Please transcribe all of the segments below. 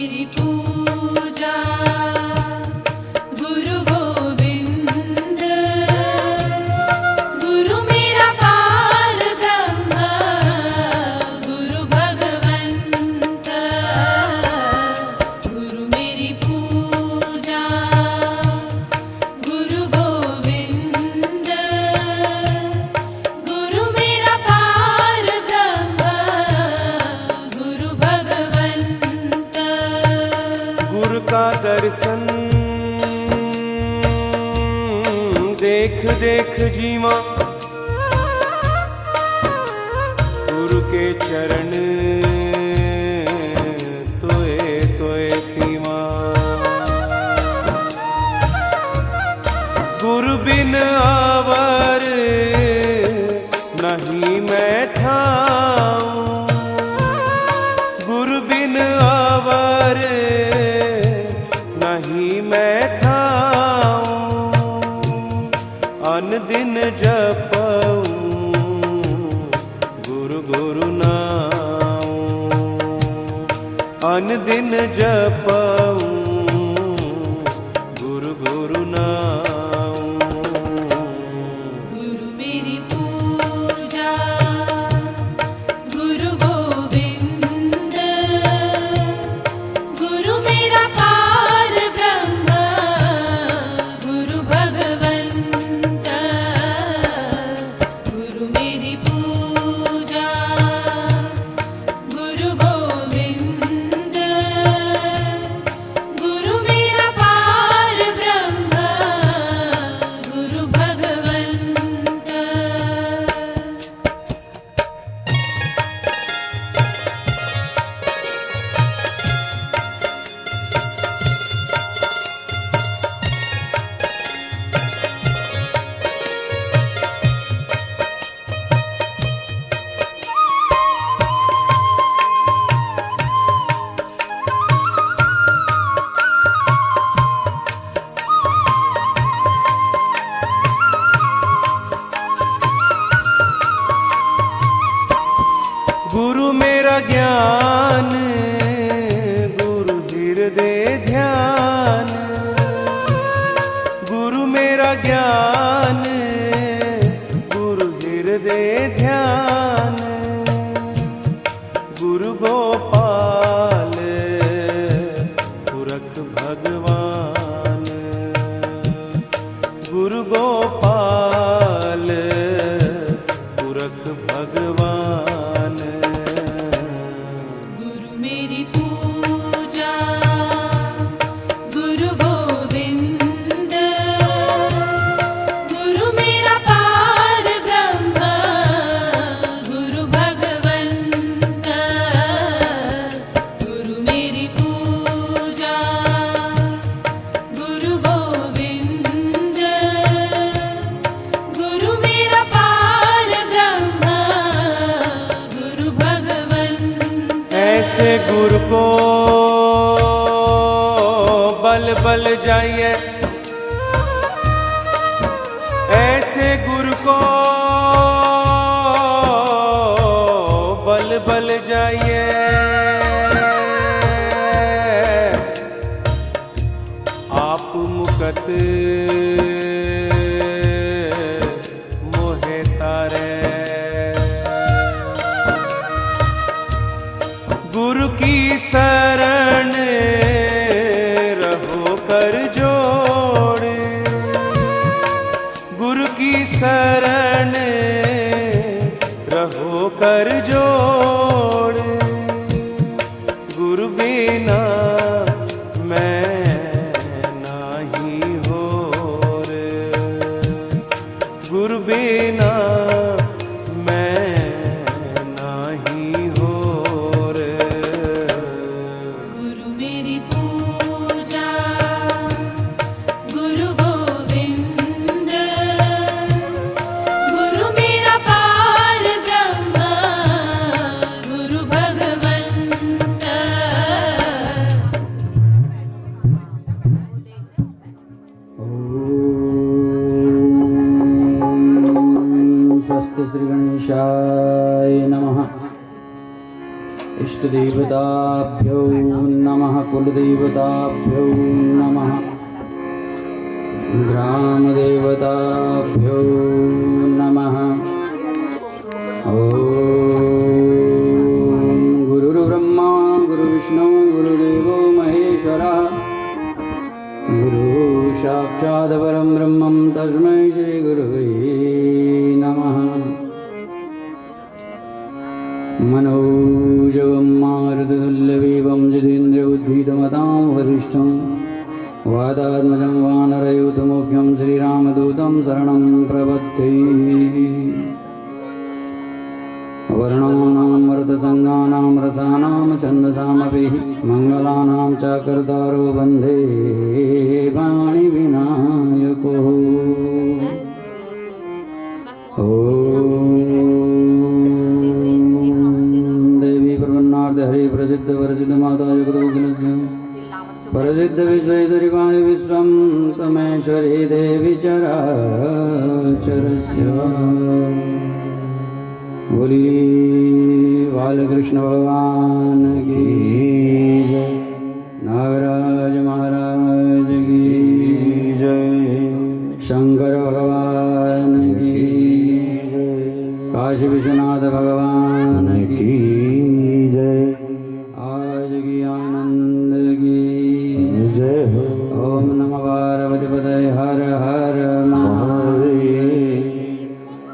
मेरी पूजा गुरु गोविंद गुरु मेरा पार ब्रह्म गुरु भगवंत गुरु मेरी पूजा गुरु गोविंद गुरु मेरा पार ब्रह्म गुरु भगवंत। गुरु का दर्शन देख देख जीवा, गुरु के चरण तोए तोए पीवा। गुरु बिन आवर नहीं मैं ठाऊं, गुरु बिन आवर नहीं मैं ठाऊं। अन दिन जपऊं गुरु गुरु नाऊं, अन दिन जपऊं गुरु गुरु नाऊं। गुरु मेरी पूजा गुरु गोविंद गुरु मेरा पार ब्रह्म गुरु भगवंत गुरु मेरी पूजा गुरु गोविंद गुरु मेरा पार ब्रह्म गुरु भगवंत। गुरु मेरा ज्ञान गुरु हृदय ध्यान, गुरु मेरा ज्ञान गुरु हृदय ध्यान। गुरु गोपाल पुरख भगवान, गुरु गोपाल पुरख भगवान। गुरु मेरी पूजा गुरु गोविंद गुरु मेरा पार ब्रह्म गुरु भगवंत गुरु मेरी पूजा गुरु गोविंद गुरु मेरा पार ब्रह्म गुरु भगवंत। ऐसे गुरु को बल बल जाइए, ऐसे गुरु को बल बल जाइए। आप मुकत मोहे तारे, गुरु की शरण रहो कर जोड़, गुरु की शरण रहो कर जोड़। गुरु बिना मैं नाही होर, गुरु बिना मैं नाही होर। गुरु मेरी पूजा गुरु गोविंद गुरु मेरा पार ब्रह्म गुरु भगवंत। स्वस्ति श्री गणेशाय नमः। इष्टदेवताभ्यो नमः। कुलदेवताभ्यो नमः ग्रामदेवताभ्यो नमः ॐ गुरुर्ब्रह्मा गुरुविष्णु गुरुदेवो महेश्वरः गुरु साक्षात् परं ब्रह्मं तस्मै श्री गुरुवे नमः मनोजवं मारुततुल्यवेगं जितेन्द्रबुद्धिमतां वरिष्ठं वादात्मजं वानरयूथमुख्यं श्रीरामदूतं शरणं प्रपद्ये वर्णानां वरदसङ्गानां रसानां छन्दसामपि मङ्गलानां च कर्तारो वन्दे वाणिविनायको हरे प्रसिद्ध प्रसिद्ध माता जगदोखिलस्य प्रसिद्ध विश्वेश्वरी वायु विश्वं तमेश्वरी देवी चराचरस्य बोली बालकृष्ण भगवान की जय नागराज महाराज की जय शंकर भगवान की काशी विश्वनाथ भगवान की आज की आनंद की जय हो। ओम नमः पार्वती पतये हर हर महादेव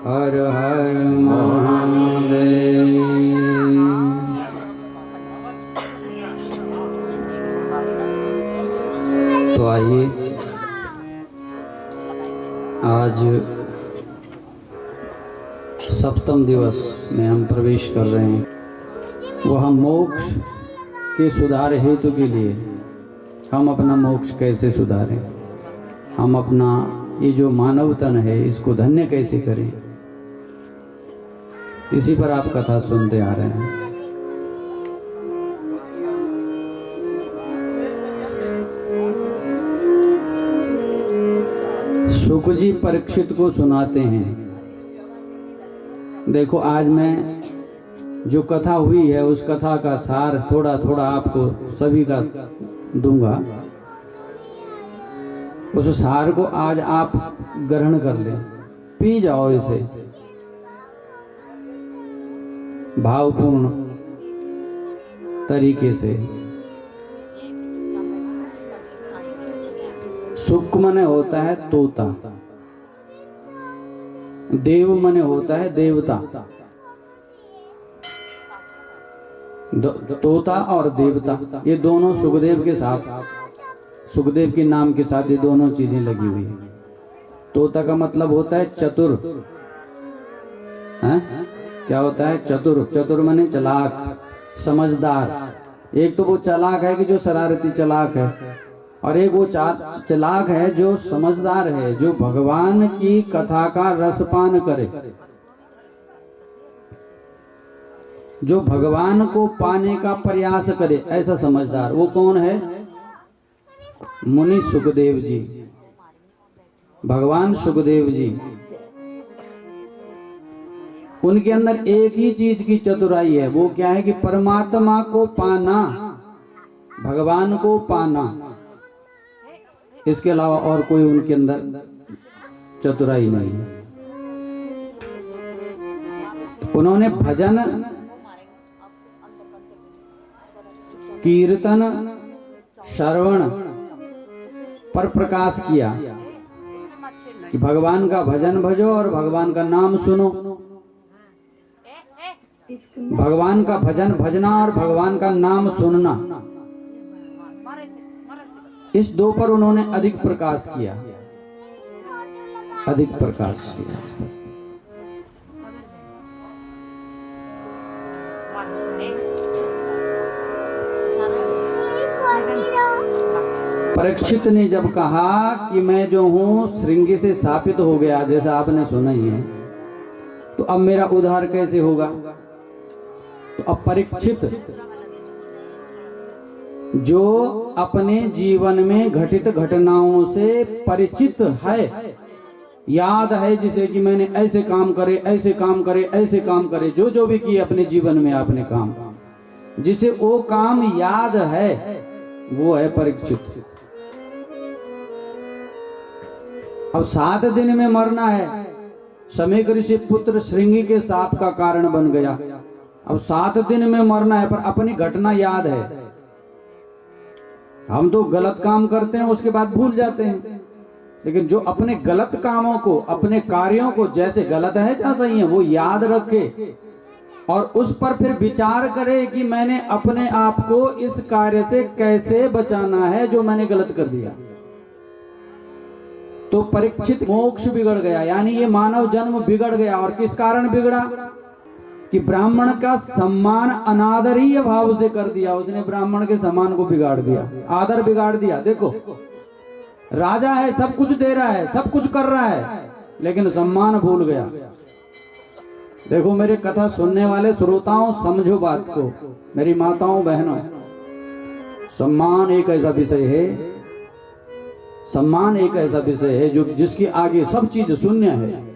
हर हर महादेव। तो आइए आज सप्तम दिवस में हम प्रवेश कर रहे हैं। वह मोक्ष के सुधार हेतु के लिए हम अपना मोक्ष कैसे सुधारें, हम अपना ये जो मानव तन है इसको धन्य कैसे करें, इसी पर आप कथा सुनते आ रहे हैं। शुक जी परीक्षित को सुनाते हैं। देखो आज मैं जो कथा हुई है उस कथा का सार थोड़ा थोड़ा आपको सभी का दूंगा। उस सार को आज आप ग्रहण कर लें, पी जाओ इसे भावपूर्ण तरीके से। सुक मने होता है तोता, देव मने होता है देवता। तोता और देवता ये दोनों सुखदेव के साथ, सुखदेव के नाम के साथ ये दोनों चीजें लगी हुई है। तोता का मतलब होता है चतुर, है? क्या होता है चतुर? चतुर माने चालाक, समझदार। एक तो वो चालाक है कि जो शरारती चालाक है, और एक वो चालाक है जो समझदार है, जो भगवान की कथा का रसपान करे, जो भगवान को पाने का प्रयास करे, ऐसा समझदार। वो कौन है? मुनि सुखदेव जी, भगवान सुखदेव जी। उनके अंदर एक ही चीज की चतुराई है। वो क्या है कि परमात्मा को पाना, भगवान को पाना। इसके अलावा और कोई उनके अंदर चतुराई नहीं है। उन्होंने भजन, कीर्तन, श्रवण पर प्रकाश किया कि भगवान का भजन भजो और भगवान का नाम सुनो। भगवान का भजन भजना और भगवान का नाम सुनना, इस दो पर उन्होंने अधिक प्रकाश किया, अधिक प्रकाश किया। परीक्षित ने जब कहा कि मैं जो हूं श्रृंगी से स्थापित हो गया, जैसा आपने सुना ही है, तो अब मेरा उद्धार कैसे होगा? तो अब परीक्षित जो अपने जीवन में घटित घटनाओं से परिचित है, याद है जिसे कि मैंने ऐसे काम करे, ऐसे काम करे, ऐसे काम करे, जो जो भी किए अपने जीवन में आपने काम, जिसे वो काम याद है, वो है परीक्षित। अब 7 दिन में मरना है। समीक ऋषि पुत्र श्रृंगी के साप का कारण बन गया। अब 7 दिन में मरना है, पर अपनी घटना याद है। हम तो गलत काम करते हैं, उसके बाद भूल जाते हैं। लेकिन जो अपने गलत कामों को, अपने कार्यों को, जैसे गलत है चाहे सही है, वो याद रखे और उस पर फिर विचार करे कि मैंने अपने आप को इस कार्य से कैसे बचाना है जो मैंने गलत कर दिया। तो परीक्षित मोक्ष बिगड़ गया, यानी ये मानव जन्म बिगड़ गया। और किस कारण बिगड़ा? कि ब्राह्मण का सम्मान अनादरीय भाव से कर दिया। उसने ब्राह्मण के सम्मान को बिगाड़ दिया, आदर बिगाड़ दिया। देखो, राजा है, सब कुछ दे रहा है, सब कुछ कर रहा है, लेकिन सम्मान भूल गया। देखो मेरे कथा सुनने वाले श्रोताओं, समझो बात को, मेरी माताओं बहनों, सम्मान एक ऐसा विषय है, सम्मान एक ऐसा विषय है जो जिसके आगे सब चीज शून्य है।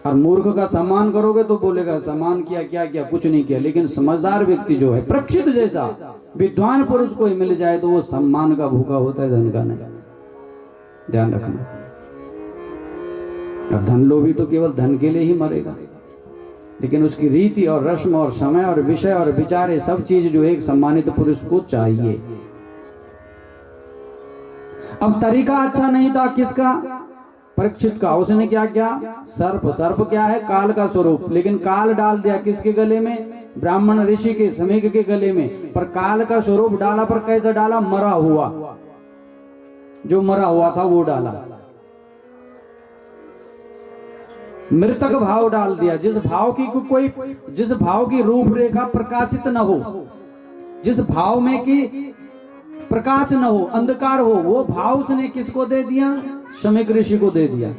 और मूर्ख का सम्मान करोगे तो बोलेगा सम्मान किया, क्या किया, कुछ नहीं किया। लेकिन समझदार व्यक्ति जो है, परीक्षित जैसा विद्वान पुरुष कोई मिल जाए तो वो सम्मान का भूखा होता है, धन का नहीं। ध्यान रखना। अब धन लोभी तो केवल धन के लिए ही मरेगा, लेकिन उसकी रीति और रस्म और समय और विषय और विचार, ये सब चीज जो है एक सम्मानित पुरुष को चाहिए। अब तरीका अच्छा नहीं था किसका? परीक्षित का। उसने क्या किया? सर्प। सर्प क्या है? काल का स्वरूप। लेकिन काल डाल दिया किसके गले में? ब्राह्मण ऋषि के, समीक के गले में। पर काल का स्वरूप डाला, पर कैसे डाला? मरा हुआ, जो मरा हुआ था वो डाला। मृतक भाव डाल दिया, जिस भाव की रूपरेखा प्रकाशित न हो, जिस भाव में की प्रकाश न हो, अंधकार हो, वो भाव उसने किसको दे दिया? समीक ऋषि को दे दिया।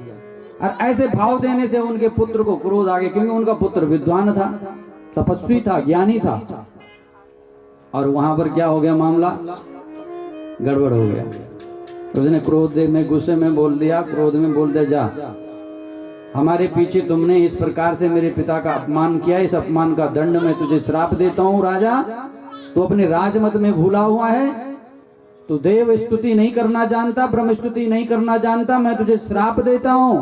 और ऐसे भाव देने से उनके पुत्र को क्रोध आ गया, क्योंकि उनका पुत्र विद्वान था, तपस्वी था, ज्ञानी था। और वहां पर क्या हो गया? मामला गड़बड़ हो गया। उसने क्रोध में, गुस्से में बोल दिया, क्रोध में बोल दिया, जा, हमारे पीछे तुमने इस प्रकार से मेरे पिता का अपमान किया, इस अपमान का दंड मैं तुझे श्राप देता हूं। राजा, तू अपने राजमत में भूला हुआ है, तू देव स्तुति नहीं करना जानता, ब्रह्म स्तुति नहीं करना जानता। मैं तुझे श्राप देता हूं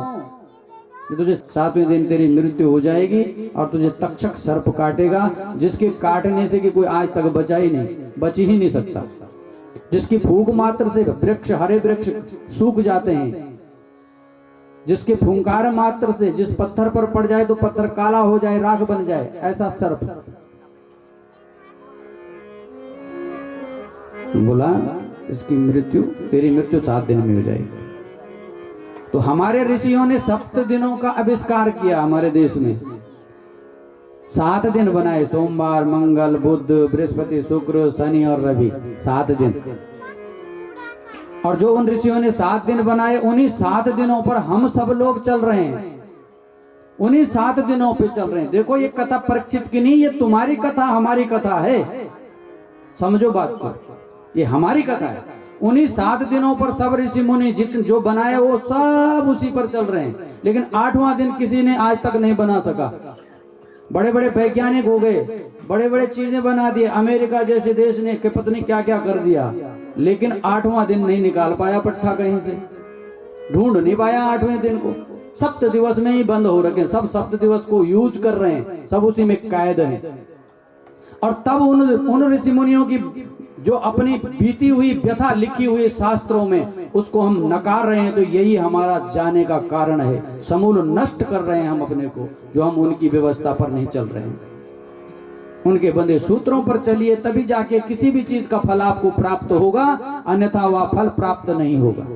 कि तुझे 7वें दिन तेरी मृत्यु हो जाएगी और तुझे तक्षक सर्प काटेगा, जिसके काटने से कि कोई आज तक बचा ही नहीं, बच ही नहीं सकता, जिसकी फूंक मात्र से वृक्ष, हरे वृक्ष सूख जाते हैं, जिसके फुंकार मात्र से जिस पत्थर पर पड़ जाए तो पत्थर काला हो जाए, राख बन जाए, ऐसा सर्प। बोला इसकी मृत्यु, तेरी मृत्यु 7 दिन में हो जाएगी। तो हमारे ऋषियों ने 7 दिनों का आविष्कार किया हमारे देश में। 7 दिन बनाए, सोमवार, मंगल, बुध, बृहस्पति, शुक्र, शनि और रवि, 7 दिन। और जो उन ऋषियों ने 7 दिन बनाए, उन्हीं 7 दिनों पर हम सब लोग चल रहे हैं, उन्हीं 7 दिनों पे चल रहे हैं। देखो ये कथा परीक्षित की नहीं, ये तुम्हारी कथा, हमारी कथा है। समझो बात को, ये हमारी कथा है। उन्हीं 7 दिनों पर सब ऋषि मुनि जो बनाए वो सब उसी पर चल रहे हैं। लेकिन 8वां दिन किसी ने आज तक नहीं बना सका। बड़े बड़े वैज्ञानिक हो गए, बड़े बड़े चीजें बना दिए, अमेरिका जैसे देश ने कि पत्नी क्या क्या कर दिया, लेकिन 8वां दिन नहीं निकाल पाया पट्टा, कहीं से ढूंढ नहीं पाया 8वें दिन को। 7 दिवस में ही बंद हो रखे, सब 7 दिवस को यूज कर रहे हैं, सब उसी में कैद हैं। और तब उन ऋषि मुनियों की जो अपनी बीती हुई व्यथा लिखी हुई शास्त्रों में, उसको हम नकार रहे हैं। तो यही हमारा जाने का कारण है। समूल नष्ट कर रहे हैं हम अपने को, जो हम उनकी व्यवस्था पर नहीं चल रहे हैं। उनके बंदे सूत्रों पर चलिए, तभी जाके किसी भी चीज का फल आपको प्राप्त होगा, अन्यथा वह फल प्राप्त नहीं होगा।